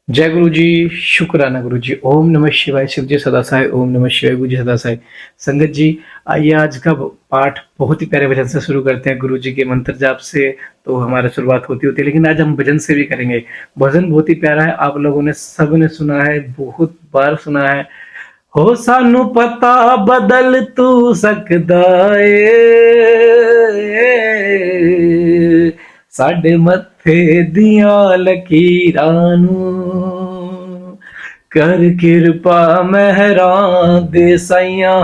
जय गुरु जी। शुक्राना गुरु जी। ओम नमः शिवाय। शिव जी सदा सहाय। ओम नमः शिवाय। गुरु जी सदा सहाय। संगत जी, आइए आज का पाठ बहुत ही प्यारे भजन से शुरू करते हैं। गुरु जी के मंत्र जाप से तो हमारा शुरुआत होती होती है, लेकिन आज हम भजन से भी करेंगे। भजन बहुत ही प्यारा है, आप लोगों ने सब ने सुना है, बहुत बार सुना है। हो सानू पता बदल तू सकदा ਏ ਸਾਡੇ ਮੱਥੇ ਦੀਆਂ ਲਕੀਰਾਂ ਨੂੰ ਕਰ ਕਿਰਪਾ ਮਹਿਰਾਂ ਦੇ ਸਾਈਆਂ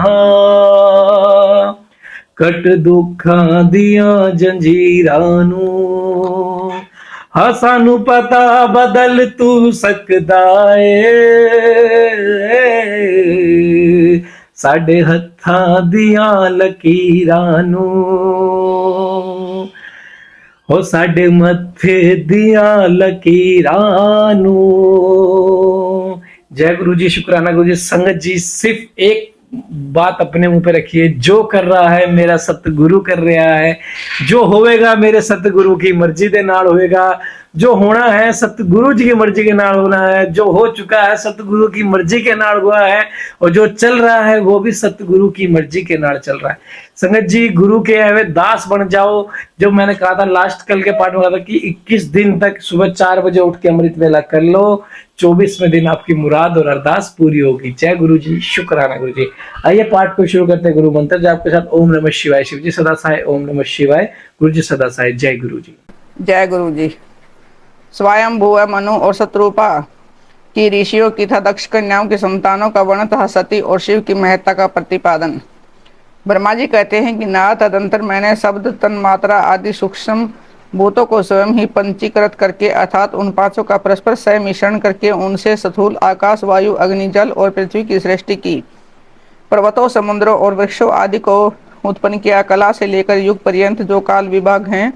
ਕਟ ਦੁੱਖਾਂ ਦੀਆਂ ਜੰਜੀਰਾਂ ਨੂੰ ਹਾਂ ਸਾਨੂੰ ਪਤਾ ਬਦਲ ਤੂੰ ਸਕਦਾ ਏ ਸਾਡੇ ਹੱਥਾਂ ਦੀਆਂ ਲਕੀਰਾਂ ਨੂੰ ਹੋ ਸਾਡੇ ਮੱਥੇ ਦੀਆਂ ਲਕੀਰਾਂ ਨੂੰ। जय गुरु जी। शुक्राना गुरु जी। संगत जी, सिर्फ एक बात अपने मुंह पे रखिए, जो कर रहा है मेरा सतगुरु कर रहा है, जो होएगा मेरे सतगुरु की मर्जी दे नाल होएगा, जो होना है सतगुरु जी की मर्जी के नाल होना है, जो हो चुका है सतगुरु की मर्जी के नाल हुआ है, और जो चल रहा है वो भी सतगुरु की मर्जी के नाल चल रहा है। संगत जी, गुरु के हवे दास बन जाओ। जो मैंने कहा था लास्ट कल के पाठ में कहा था कि 21 दिन तक सुबह 4 बजे उठ के अमृत वेला कर लो, 24वें दिन आपकी मुराद और अरदास पूरी होगी। जय गुरु जी। शुक्राना गुरु जी। आइए पाठ को शुरू करते हैं गुरु मंत्र जाप के साथ। ओम नमः शिवाय। शिव जी सदा सहाय। ओम नमः शिवाय। गुरु जी सदा सहाय। जय गुरु जी। जय गुरु जी। स्वयं भुव मनु और शत्रुपा की ऋषियों की तथा दक्ष कन्याओं की संतानों का वर्णन तथा सती और शिव की महत्ता का प्रतिपादन। ब्रह्मा जी कहते हैं कि ना तदंतर मैंने शब्द तन मात्रा आदि सूक्ष्म भूतों को स्वयं ही पंचीकृत करके अर्थात उन पांचों का परस्पर सह मिश्रण करके उनसे स्थूल आकाश, वायु, अग्नि, जल और पृथ्वी की सृष्टि की। पर्वतों, समुद्रों और वृक्षों आदि को उत्पन्न किया। कला से लेकर युग पर्यंत जो काल विभाग हैं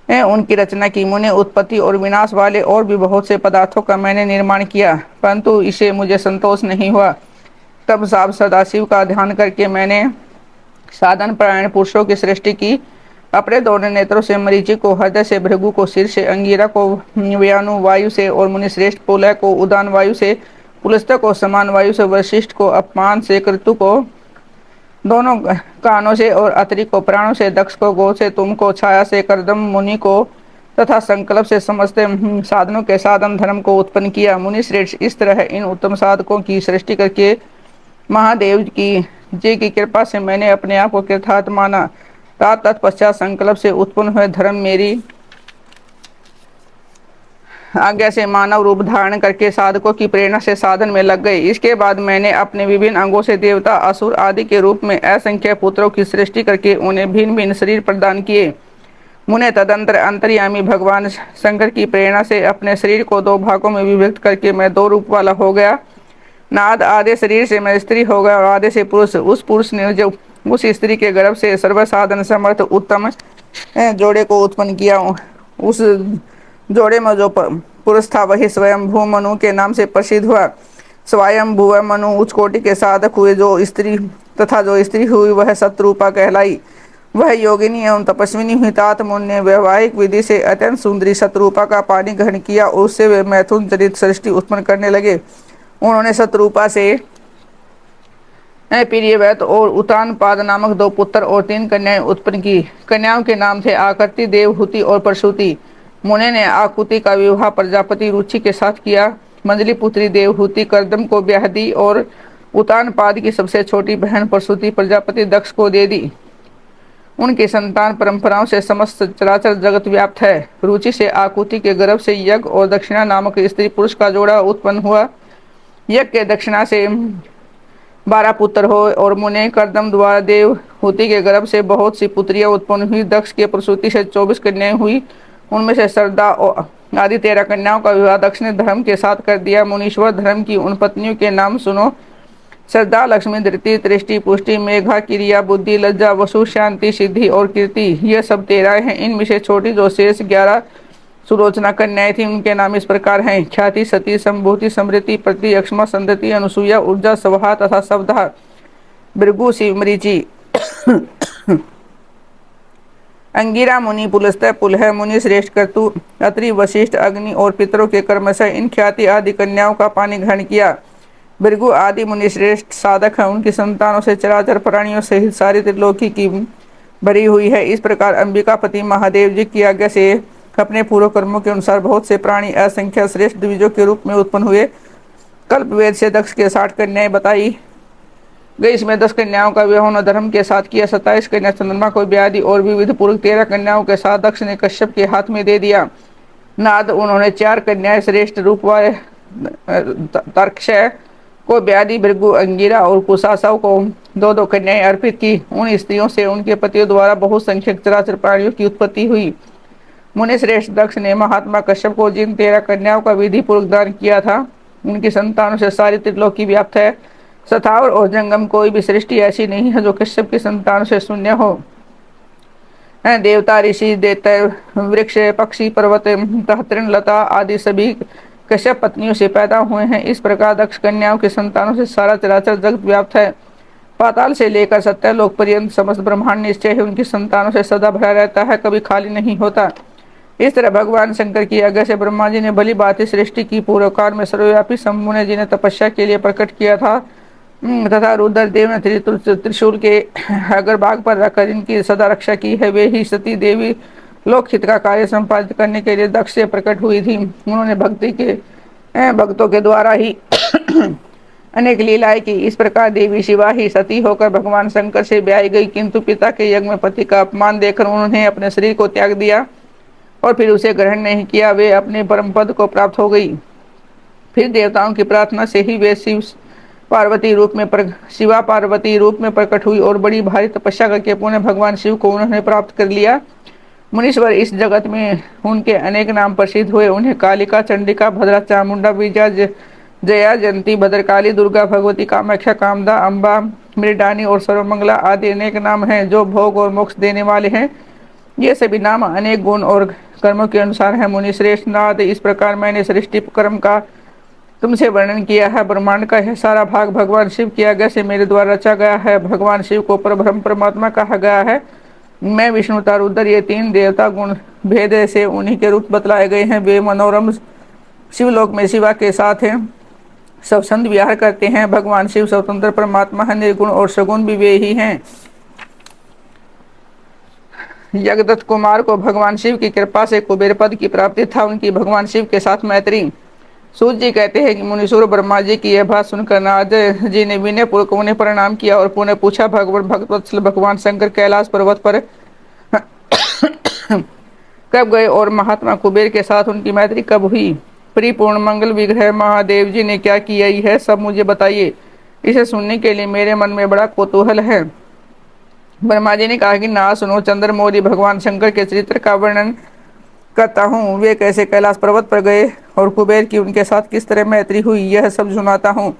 उनकी रचना की। मुने उत्पत्ति और विनाश वाले और भी बहुत से पदार्थों का मैंने निर्माण किया, परंतु इसे मुझे संतोष नहीं हुआ। तब साब सदाशिव का ध्यान करके मैंने साधन परायण पुरुषों की सृष्टि की। अपने दोनों नेत्रों से मरीचि को, हृदय से भृगु को, सिर से अंगिरा को, व्यानु वायु से और मुनिश्रेष्ठ पोलय को, उदान वायु से पुलस्त्य को, समान वायु से वशिष्ठ को, अपमान से कृतु को, दोनों कानों से और अतरी को, प्राणों से दक्ष को, गो से तुमको, छाया से करदम मुनि को तथा संकल्प से समस्त साधनों के साधन धर्म को उत्पन्न किया। मुनि श्रेष्ठ इस तरह इन उत्तम साधकों की सृष्टि करके महादेव जी की कृपा से मैंने अपने आप को कृतार्थ माना। तत्पश्चात संकल्प से उत्पन्न हुए धर्म मेरी आज्ञा से मानव रूप धारण करके साधकों की प्रेरणा से साधन में लग गए। इसके बाद मैंने अपने विभिन्न अंगों से देवता, असुर आदि के रूप में असंख्य पुत्रों की सृष्टि करके उन्हें भिन्न भिन्न शरीर प्रदान किए। मुने तदंतर अंतर्यामी भगवान शंकर की प्रेरणा से अपने शरीर को 2 भागों में विभक्त करके मैं 2 रूप वाला हो गया। नाद आधे शरीर से मैं स्त्री हो गया और आधे से पुरुष। उस पुरुष ने जो उस स्त्री के गर्भ से सर्वसाधन समर्थ उत्तम जोड़े को उत्पन्न किया। उस जोड़े में जो पुरुष था वही स्वयं भू मनु के नाम से प्रसिद्ध हुआ। स्वयं भुव मनु उच्च कोटि के साधक हुए। जो स्त्री तथा जो स्त्री हुई वह सतरूपा कहलाई। वह योगिनी एवं तपस्विनी हुई। तात मुनि ने वैवाहिक विधि से अत्यंत सुंदरी शतरूपा का पानी ग्रहण किया और उससे वे मैथुन चरित सृष्टि उत्पन्न करने लगे। उन्होंने शतरूपा से प्रियव्रत और उतानपाद नामक 2 पुत्र और 3 कन्याएं उत्पन्न की। कन्याओं के नाम थे आकृति, देवहूति और प्रसूति। मुनि ने आकुति का विवाह प्रजापति रुचि के साथ किया। मंजली पुत्री देवहूति करदम को ब्याह दी और उतानपाद की सबसे छोटी बहन प्रसूति प्रजापति दक्ष को दे दी। उनकी संतान परंपराओं से समस्त चराचर जगत व्याप्त है। रुचि से आकुति के गर्भ से यज्ञ और दक्षिणा नामक स्त्री पुरुष का जोड़ा उत्पन्न हुआ। यज्ञ के दक्षिणा से 12 पुत्र हो और मुने करदम द्वारा देवहूति के गर्भ से बहुत सी पुत्रियां उत्पन्न हुई। दक्ष के प्रसूति से 24 कन्याएं हुई। उनमें से श्रद्धा आदि 13 कन्याओं का विवाह दक्ष ने धर्म के साथ कर दिया। मुनीश्वर धर्म की उन पत्नियों के नाम सुनो। श्रद्धा, लक्ष्मी, धृति, दृष्टि, पुष्टि, मेघा, क्रिया, बुद्धि, लज्जा, वसु, शांति, सिद्धि और कीर्ति। ये सब 13 हैं। इनमें से छोटी जो शेष 11 सुलोचना कन्याएं थी उनके नाम इस प्रकार हैं: ख्याति, सती, संभूति, समृति, प्रति, अक्षमा, संदति, अनुसूया, ऊर्जा, स्वहा तथा शब्दा, भृगु, शिव, मरीचि। अंगिरा मुनि पुलस्त्य पुलह मुनि श्रेष्ठ कर्तु अत्रि वशिष्ठ अग्नि और पितरों के कर्म से इन ख्याति आदि कन्याओं का पानी ग्रहण किया। भृगु आदि मुनि श्रेष्ठ साधक हैं, उनकी संतानों से चराचर प्राणियों सहित सारी त्रिलोकी की भरी हुई है। इस प्रकार अंबिकापति महादेव जी की आज्ञा से अपने पूर्व कर्मों के अनुसार बहुत से प्राणी असंख्य श्रेष्ठ द्विजों के रूप में उत्पन्न हुए। कल्प वेद से दक्ष के 60 कन्याएं बताई गई। इसमें 10 कन्याओं का विवाह धर्म के साथ किया। 27 कन्या चंद्रमा को ब्यादि और विविध पूर्वक 13 कन्याओं के साथ दक्ष ने कश्यप के हाथ में दे दिया। नाद उन्होंने 4 कन्याएं श्रेष्ठ रूप व तर्क्षय को ब्यादि, भृगु, अंगिरा और कुशासव को 2-2 कन्याएं अर्पित की। उन स्त्रियों से उनके पतियों द्वारा बहुत संख्यक चराचर प्राणियों की उत्पत्ति हुई। मुनि श्रेष्ठ दक्ष ने महात्मा कश्यप को जिन 13 कन्याओं का विधि पूर्वक दान किया था, उनकी संतानों से सारी त्रिलोकी व्याप्त है। सथावर और जंगम कोई भी सृष्टि ऐसी नहीं है जो कश्यप की संतानों से शून्य हो। देवता, ऋषि, दैत्य, वृक्ष, पक्षी, पर्वत तथा तृणलता आदि सभी कश्यप पत्नियों से पैदा हुए हैं। इस प्रकार दक्ष कन्याओं की संतानों से सारा चराचर जगत व्याप्त है। पाताल से लेकर सत्यलोक पर्यंत समस्त ब्रह्मांड निश्चय ही उनकी संतानों से सदा भरा रहता है, कभी खाली नहीं होता। इस तरह भगवान शंकर की आज्ञा से ब्रह्मा जी ने भली भांति सृष्टि की। पूर्व काल में सर्वव्यापी शंभु जी ने तपस्या के लिए प्रकट किया था तथा रुद्र देव ने त्रिशूल के अग्रभाग पर रखकर इनकी सदा रक्षा की है। वे ही सती देवी लोकहित का कार्य संपादित करने के लिए दक्ष से प्रकट हुई थी। उन्होंने भक्तों के द्वारा ही अनेक लीलाएं की। इस प्रकार देवी शिवा ही सती होकर भगवान शंकर से ब्याही गई, किंतु पिता के यज्ञ में पति का अपमान देखकर उन्होंने अपने शरीर को त्याग दिया और फिर उसे ग्रहण नहीं किया। वे अपने परम पद को प्राप्त हो गई। फिर देवताओं की प्रार्थना से ही वे शिवा पार्वती रूप में प्रकट हुई और बड़ी भारी तपस्या करके पुनः भगवान शिव को उन्होंने प्राप्त कर लिया। मुनीश्वर इस जगत में उनके अनेक नाम प्रसिद्ध हुए। उन्हें कालिका, चंडिका, भद्रा, चामुंडा, बीजा, जया, जयंती, भद्रकाली, दुर्गा, भगवती, कामाख्या, कामदा, अम्बा, मृडानी और सर्वमंगला आदि अनेक नाम हैं जो भोग और मोक्ष देने वाले हैं। ये सभी नाम अनेक गुण और कर्मों के अनुसार है। मुनि श्रेष्ठ नाथ, इस प्रकार मैंने सृष्टि कर्म का तुमसे वर्णन किया है। ब्रह्मांड का यह सारा भाग भगवान शिव की आज्ञा से मेरे द्वारा रचा गया है। भगवान शिव को परब्रह्म परमात्मा कहा गया है। मैं विष्णु तथा रुद्र ये 3 देवता गुण भेद से उन्हीं के रूप बतलाए गए हैं। वे मनोरम शिवलोक में शिवा के साथ हैं, सब संत विहार करते हैं। भगवान शिव स्वतंत्र परमात्मा है, निर्गुण और सगुण भी वे ही हैं। जगदत्त कुमार को भगवान शिव की कृपा से कुबेर पद की प्राप्ति था। उनकी भगवान शिव के साथ मैत्री। सूत जी कहते हैं कि मुनीश्वर ब्रह्मा जी की यह बात सुनकर नारद जी ने विनय पूर्वक उन्हें प्रणाम किया और पुनः पूछा, भगवत्सल भगवान शंकर कैलाश पर्वत पर कब गए और महात्मा कुबेर के साथ उनकी मैत्री कब हुई? परिपूर्ण मंगल विग्रह महादेव जी ने क्या किया है, सब मुझे बताइए। इसे सुनने के लिए मेरे मन में बड़ा कौतूहल है। ब्रह्मा जी ने कहा कि ना सुनो, चंद्र मौर्य भगवान शंकर के चरित्र का वर्णन करता हूँ। वे कैसे कैलाश पर्वत पर गए और कुबेर की उनके साथ किस तरह मैत्री हुई, यह सब सुनाता हूँ।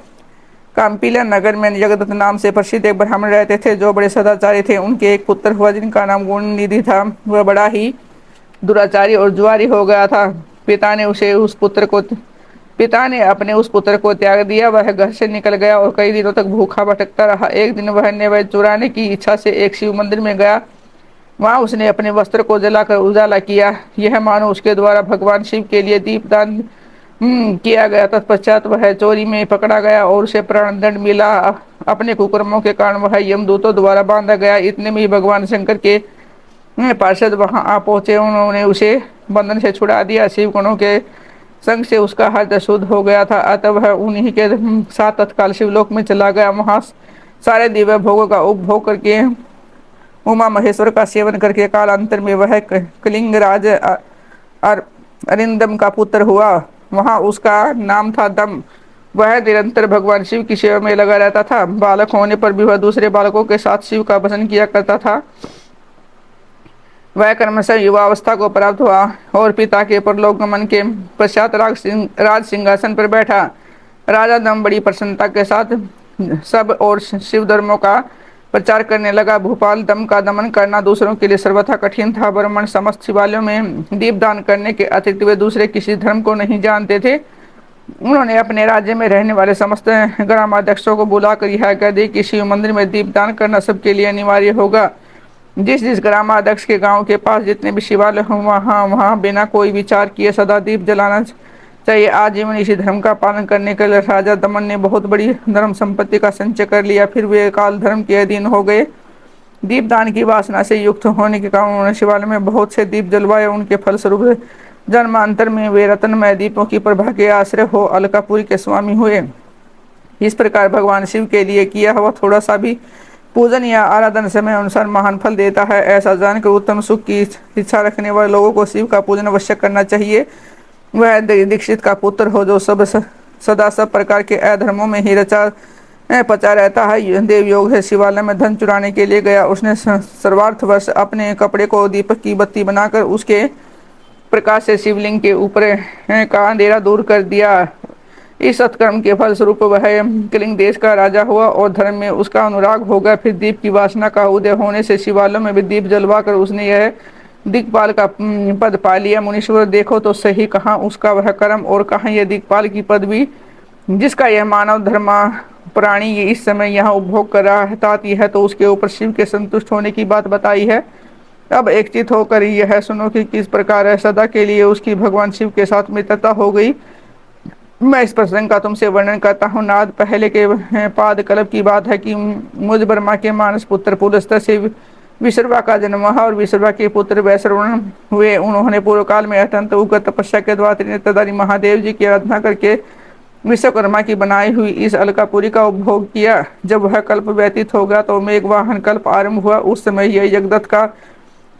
काम्पिला नगर में जगदत्त नाम से प्रसिद्ध एक ब्राह्मण रहते थे जो बड़े सदाचारी थे। उनके एक पुत्र हुआ जिनका नाम गुण निधि था। वह बड़ा ही दुराचारी और जुआरी हो गया था। पिता ने अपने उस पुत्र को त्याग दिया। वह घर से निकल गया और कई दिनों तक भूखा भटकता रहा। एक दिन वह नैवेद्य चुराने की इच्छा से एक शिव मंदिर में गया। वहां उसने अपने वस्त्र को जलाकर उजाला किया, यह मानो उसके द्वारा भगवान शिव के लिए दीपदान किया गया। तत्पश्चात वह चोरी में पकड़ा गया और उसे प्राणदंड मिला। अपने कुकर्मों के कारण वह यमदूतों द्वारा बांधा गया। इतने में ही भगवान शंकर के पार्षद वहां आ पहुंचे। उन्होंने उसे बंधन से छुड़ा दिया। शिव गुणों के संग से उसका हृदय शुद्ध हो गया था। अतः वह उन्हीं के साथ तत्काल शिवलोक में चला गया। वहां सारे दिव्य भोगों का उपभोग करके उमा महेश्वर का सेवन करके कालांतर में वह कलिंगराज अरिंदम का पुत्र हुआ। वहां उसका नाम था दम। वह निरंतर भगवान शिव की सेवा में लगा रहता था। बालक होने पर भी वह दूसरे बालकों के साथ शिव का भजन किया करता था। वह क्रमशः युवावस्था को प्राप्त हुआ और पिता के परलोक गमन के पश्चात राज सिंहासन पर बैठा। राजा दम बड़ी प्रसन्नता के साथ सब और शिव धर्मों का प्रचार करने लगा। भूपाल दम का दमन करना दूसरों के लिए सर्वथा कठिन था। ब्राह्मण समस्त शिवालयों में दीपदान करने के अतिरिक्त वे दूसरे किसी धर्म को नहीं जानते थे। उन्होंने अपने राज्य में रहने वाले समस्त ग्रामाध्यक्षों को बुलाकर यह कह दी कि शिव मंदिर में दीपदान करना सबके लिए अनिवार्य होगा। जिस जिस ग्रामाध्यक्ष के गांव के पास जितने भी शिवालय हों वहाँ वहाँ बिना कोई विचार किए सदा दीप जलाना चाहिए। आजीवन इसी धर्म का पालन करने के लिए राजा दमन ने बहुत बड़ी धर्म संपत्ति का संचय कर लिया। फिर वे काल धर्म के अधीन हो गए। दीपदान की वासना से युक्त होने के कारण उन्होंने शिवालय में बहुत से दीप जलवाए। उनके फलस्वरूप जन्मांतर में वे रत्नमय दीपों की प्रभा के आश्रय हो अलकापुरी के स्वामी हुए। इस प्रकार भगवान शिव के लिए किया हुआ थोड़ा सा भी पूजन या आराधन समय अनुसार महान फल देता है। ऐसा जानकर उत्तम सुख की इच्छा रखने वाले लोगों को शिव का पूजन अवश्य करना चाहिए। वह दीक्षित का पुत्र हो जो सदा सब प्रकार के अधर्मों में ही रचा पचा रहता है। देव योग है। शिवालय में धन चुराने के लिए गया। उसने सर्वार्थवश अपने कपड़े को दीपक की बत्ती बनाकर उसके प्रकाश से शिवलिंग के ऊपर का अंधेरा दूर कर दिया। इस सत्कर्म के फलस्वरूप वह कलिंग देश का राजा हुआ और धर्म में उसका अनुराग हो गया। फिर दीप की वासना का उदय होने से शिवालय में भी दीप जलवाकर उसने यह दिक्पाल का पद पा लिया। मुनीश्वर देखो तो सही, कहाँ उसका वह कर्म और कहाँ यह दिक्पाल की पदवी जिसका यह मानव धर्मा प्राणी ये इस समय यहाँ उपभोग कर रहा है। तात यह तो उसके ऊपर शिव के संतुष्ट होने की बात बताई है। अब एकचित होकर यह सुनो कि किस प्रकार सदा के लिए उसकी भगवान शिव के साथ मित्रता हो गई। मैं इस प्रसंग का तुमसे वर्णन करता हूँ। नाद पहले के पाद कल्प की बात है कि मुझ ब्रह्मा के मानस पुत्र पुलस्त्य से विश्रवा का जन्म हुआ और विश्रवा के पुत्र वैश्रवण हुए। उन्होंने पूर्व काल में अत्यंत उग्र तपस्या के द्वारा त्रिनेत्रधारी महादेव जी की आराधना करके विश्वकर्मा की बनाई हुई इस अलकापुरी का उपभोग किया। जब वह कल्प व्यतीत हो गया तो मेघवाहन कल्प आरंभ हुआ। उस समय यह जगदत्त का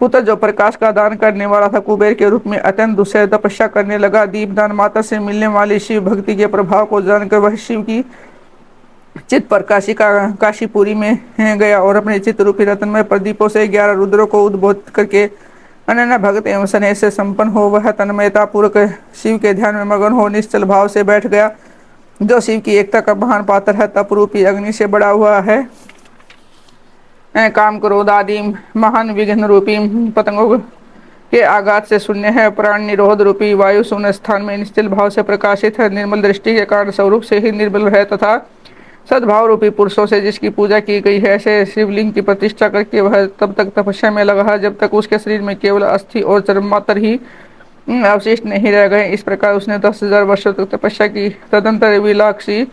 पुत्र जो प्रकाश का दान करने वाला था कुबेर के रूप में अत्यंत दुस्सह तपस्या करने लगा। दीपदान माता से मिलने वाली शिव भक्ति के प्रभाव को जानकर वह शिव की चित्त पर काशीपुरी में गया और अपने चित्त रूपी रत्नमय प्रदीपों से 11 रुद्रों को उद्बोधित करके अनन्य भक्त एवं स्नेह से संपन्न हो वह तन्मयता पूर्वक शिव के ध्यान में मगन हो निश्चल भाव से बैठ गया। जो शिव की एकता का महान पात्र है, तप रूपी अग्नि से बड़ा हुआ है। काम क्रोध आदि महान विघ्न रूपी पतंगों के आघात से शून्य है। प्राण निरोध रूपी वायु शून्य स्थान में निश्चल भाव से प्रकाशित है। निर्मल दृष्टि के कारण स्वरूप से ही निर्मल है तथा सद्भाव रूपी पुरुषों से जिसकी पूजा की गई है। ऐसे शिवलिंग की प्रतिष्ठा करके वह तब तक तपस्या में लगा है जब तक उसके शरीर में केवल अस्थि और चर्म मात्र ही अवशिष्ट नहीं रह गए। इस प्रकार उसने 10,000 वर्षों तक तपस्या की। तदंतर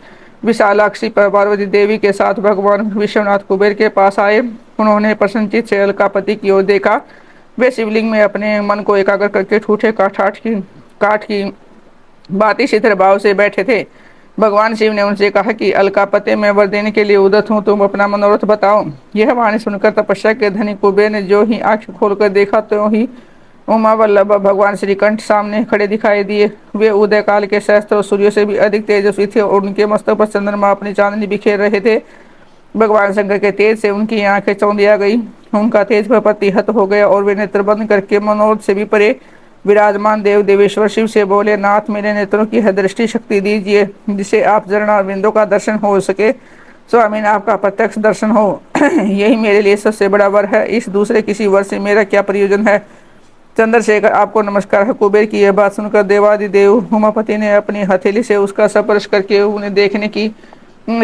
विशालाक्षी पार्वती देवी के साथ भगवान विश्वनाथ कुबेर के पास आए। उन्होंने प्रसन्नचित से अलकापति की ओर देखा। वे शिवलिंग में अपने मन को एकाग्र करके ठूठे काठ की बाती शिथिर भाव से बैठे थे। भगवान शिव ने उनसे कहा कि अलकापति मैं वर देने के लिए उदत हूँ, तुम अपना मनोरथ बताओ। यह वाणी सुनकर तपस्या के धनी कुबेर ने जो ही आंख खोलकर देखा तो ही उमा वल्लभ भगवान श्रीकंठ सामने खड़े दिखाई दिए। वे उदय काल के सहस्त्र और सूर्य से भी अधिक तेजस्वी थे और उनके मस्तक पर चंद्रमा अपनी चांदनी बिखेर रहे थे। भगवान शंकर के तेज से उनकी आंखें चौंधिया गई। उनका तेज प्रतिहत हो गया और वे नेत्र बंद करके मनोरथ से भी परे विराजमान देव देवेश्वर शिव से बोले, नाथ मेरे नेत्रों की दृष्टि शक्ति दीजिए जिसे आप चरणारविंदों का दर्शन हो सके। स्वामी ने आपका प्रत्यक्ष दर्शन हो यही मेरे लिए सबसे बड़ा वर है। इस दूसरे किसी वर से मेरा क्या प्रयोजन है। चंद्रशेखर आपको नमस्कार है। कुबेर की यह बात सुनकर देवादिदेव उमापति ने अपनी हथेली से उसका स्पर्श करके उन्हें देखने की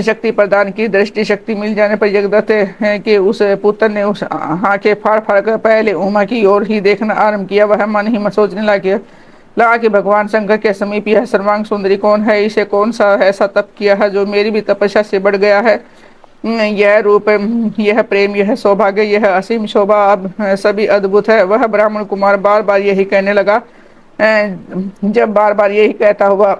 शक्ति प्रदान की। दृष्टि शक्ति मिल जाने पर जगदत्त है कि उस पुत्र ने उस आंखें फाड़ फाड़ कर पहले उमा की ओर ही देखना आरंभ किया। वह मन ही मन सोचने लगा कि भगवान शंकर के समीप यह सर्वांग सुंदरी कौन है। इसे कौन सा ऐसा तप किया है जो मेरी भी तपस्या से बढ़ गया है। यह रूप, यह प्रेम, यह सौभाग्य, यह असीम शोभा अब सभी अद्भुत है। वह ब्राह्मण कुमार बार बार यही कहने लगा। जब बार बार यही कहता हुआ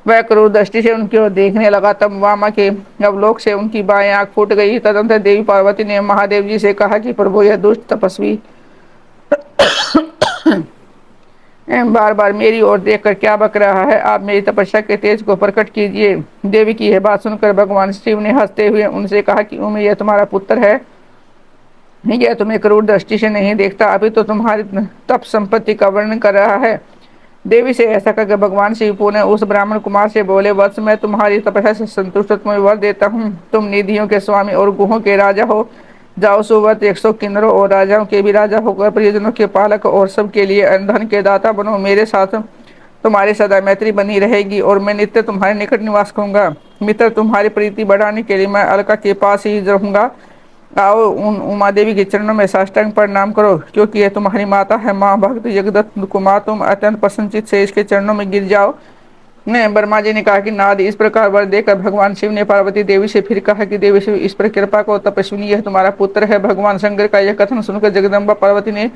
वह क्रूर दृष्टि से उनकी ओर देखने लगा तब वामा के अवलोक से उनकी बाएं आंख फूट गई। तदंतर देवी पार्वती ने महादेव जी से कहा कि प्रभु यह दुष्ट तपस्वी बार बार मेरी ओर देखकर क्या बक रहा है। आप मेरी तपस्या के तेज को प्रकट कीजिए। देवी की यह बात सुनकर भगवान शिव ने हंसते हुए उनसे कहा कि उमे यह तुम्हारा पुत्र है। यह तुम्हें क्रूर दृष्टि से नहीं देखता, अभी तो तुम्हारी तप संपत्ति का वर्णन कर रहा है। देवी से ऐसा करके भगवान शिव पुनः उस ब्राह्मण कुमार से बोले, वत्स मैं तुम्हारी तपस्या से संतुष्ट तुम्हें वर देता हूँ। तुम निधियों के स्वामी और गुहों के राजा हो। जाओ सुव्रत 100 किन्नरों और राजाओं के भी राजा होकर परिजनों के पालक और सबके लिए धन के दाता बनो। मेरे साथ तुम्हारी सदा मैत्री बनी रहेगी और मैं नित्य तुम्हारे निकट निवास करूंगा। मित्र, तुम्हारी प्रीति बढ़ाने के लिए मैं अलका के पास ही रहूंगा आओ उन उमा देवी के चरणों में साष्टांग प्रणाम करो, क्योंकि यह तुम्हारी माता है। माँ भक्त जगदत्त कुमार, तुम अत्यंत प्रसन्नचित से इसके चरणों में गिर जाओ। ने ब्रह्मा जी ने कहा कि नाद इस प्रकार वर देकर भगवान शिव ने पार्वती देवी से फिर कहा कि देवी शिव, इस पर कृपा को तपस्विनी, यह तुम्हारा पुत्र है। भगवान शंकर का यह कथन सुनकर जगदम्बा पार्वती ने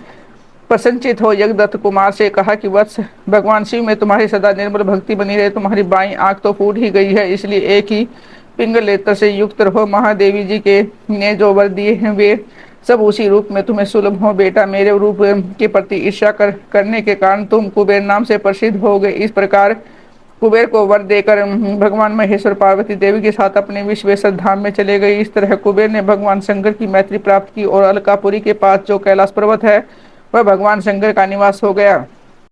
प्रसन्नचित हो जगदत्त कुमार से कहा कि वत्स, भगवान शिव में तुम्हारी सदा निर्मल भक्ति बनी रहे। तुम्हारी बाई आंख तो फूट ही गई है, इसलिए एक ही पिंगलेत्र से युक्त रहो। महादेवी जी के ने जो वर दिए हैं वे सब उसी रूप में तुम्हें सुलभ हो। बेटा, मेरे रूप के प्रति ईर्ष्या करने के कारण तुम कुबेर नाम से प्रसिद्ध हो गए। इस प्रकार कुबेर को वर देकर भगवान महेश्वर पार्वती देवी के साथ अपने विश्वेश्वर धाम में चले गए। इस तरह कुबेर ने भगवान शंकर की मैत्री प्राप्त की और अलकापुरी के पास जो कैलाश पर्वत है वह भगवान शंकर का निवास हो गया।